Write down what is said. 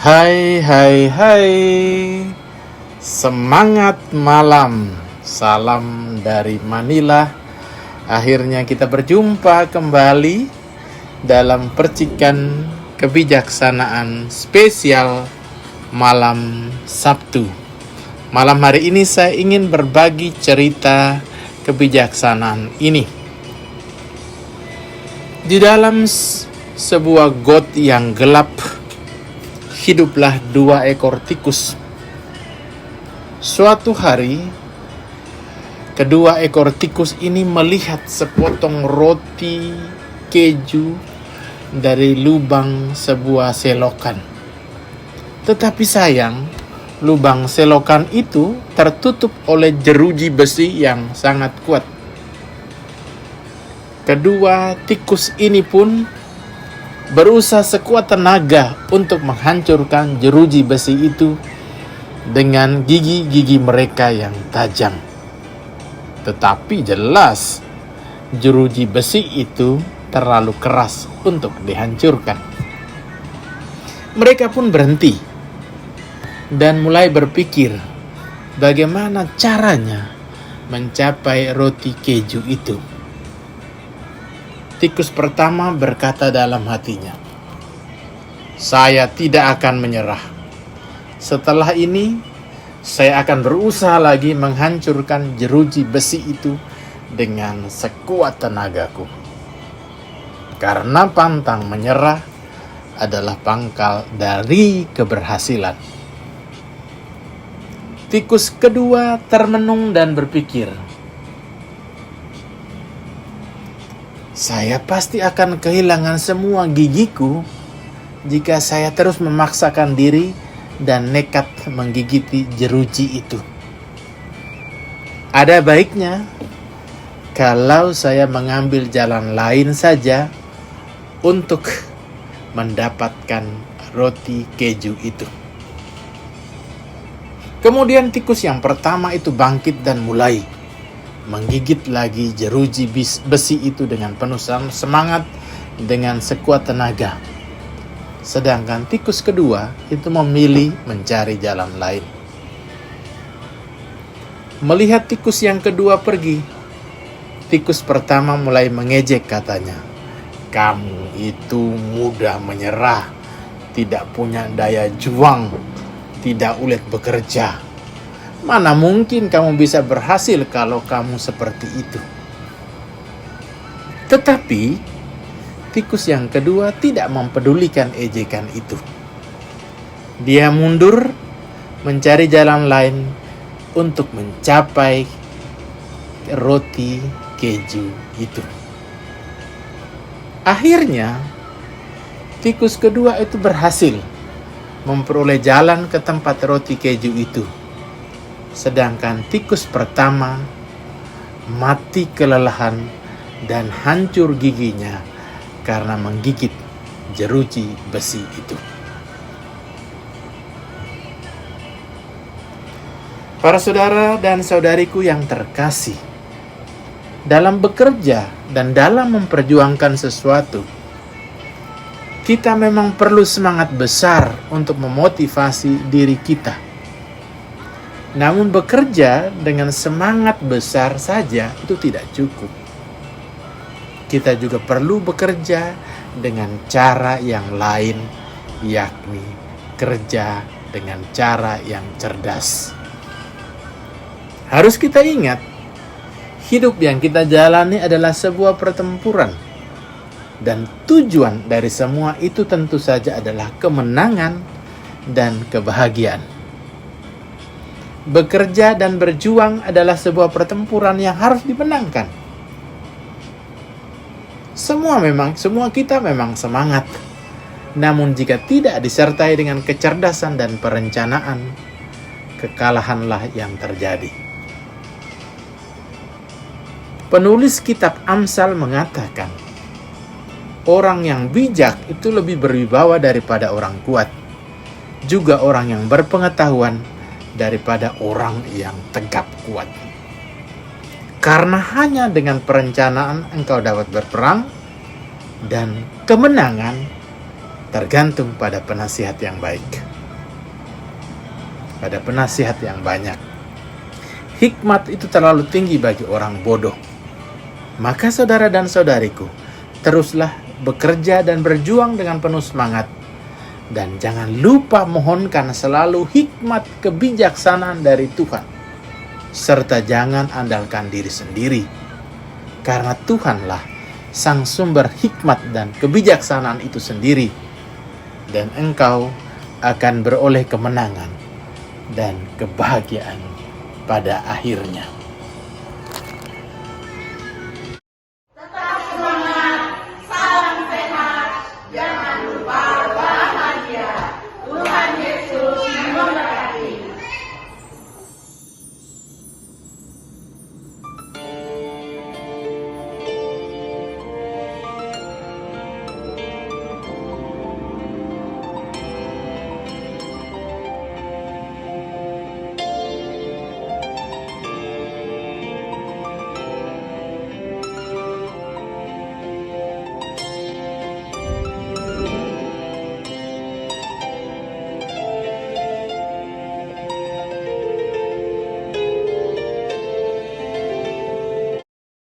Hai hai hai. Semangat malam. Salam dari Manila. Akhirnya kita berjumpa kembali dalam percikan kebijaksanaan spesial malam Sabtu. Malam hari ini saya ingin berbagi cerita kebijaksanaan ini. Di dalam sebuah got yang gelap, hiduplah 2 ekor tikus. Suatu hari, kedua ekor tikus ini melihat sepotong roti keju dari lubang sebuah selokan. Tetapi sayang, lubang selokan itu tertutup oleh jeruji besi yang sangat kuat. Kedua tikus ini pun berusaha sekuat tenaga untuk menghancurkan jeruji besi itu dengan gigi-gigi mereka yang tajam. Tetapi jelas jeruji besi itu terlalu keras untuk dihancurkan. Mereka pun berhenti dan mulai berpikir bagaimana caranya mencapai roti keju itu. Tikus pertama berkata dalam hatinya, "Saya tidak akan menyerah. Setelah ini, saya akan berusaha lagi menghancurkan jeruji besi itu dengan sekuat tenagaku." Karena pantang menyerah adalah pangkal dari keberhasilan. Tikus kedua termenung dan berpikir, "Saya pasti akan kehilangan semua gigiku jika saya terus memaksakan diri dan nekat menggigiti jeruji itu. Ada baiknya kalau saya mengambil jalan lain saja untuk mendapatkan roti keju itu." Kemudian tikus yang pertama itu bangkit dan mulai menggigit lagi jeruji besi itu dengan penuh semangat, dengan sekuat tenaga. Sedangkan tikus kedua itu memilih mencari jalan lain. Melihat tikus yang kedua pergi, tikus pertama mulai mengejek, katanya, "Kamu itu mudah menyerah, tidak punya daya juang, tidak ulet bekerja. Mana mungkin kamu bisa berhasil kalau kamu seperti itu." Tetapi tikus yang kedua tidak mempedulikan ejekan itu. Dia mundur mencari jalan lain untuk mencapai roti keju itu. Akhirnya tikus kedua itu berhasil memperoleh jalan ke tempat roti keju itu. Sedangkan tikus pertama mati kelelahan dan hancur giginya karena menggigit jeruji besi itu. Para saudara dan saudariku yang terkasih, dalam bekerja dan dalam memperjuangkan sesuatu, kita memang perlu semangat besar untuk memotivasi diri kita. Namun bekerja dengan semangat besar saja itu tidak cukup. Kita juga perlu bekerja dengan cara yang lain, yakni kerja dengan cara yang cerdas. Harus kita ingat, hidup yang kita jalani adalah sebuah pertempuran. Dan tujuan dari semua itu tentu saja adalah kemenangan dan kebahagiaan. Bekerja dan berjuang adalah sebuah pertempuran yang harus dimenangkan. Semua kita memang semangat. Namun jika tidak disertai dengan kecerdasan dan perencanaan, kekalahanlah yang terjadi. Penulis kitab Amsal mengatakan, orang yang bijak itu lebih berwibawa daripada orang kuat, juga orang yang berpengetahuan daripada orang yang tegap kuat. Karena hanya dengan perencanaan engkau dapat berperang, dan kemenangan tergantung pada penasihat yang baik. pada penasihat yang banyak. Hikmat itu terlalu tinggi bagi orang bodoh. Maka saudara dan saudariku, teruslah bekerja dan berjuang dengan penuh semangat. Dan jangan lupa mohonkan selalu hikmat kebijaksanaan dari Tuhan. Serta jangan andalkan diri sendiri. Karena Tuhanlah sang sumber hikmat dan kebijaksanaan itu sendiri. Dan engkau akan beroleh kemenangan dan kebahagiaan pada akhirnya.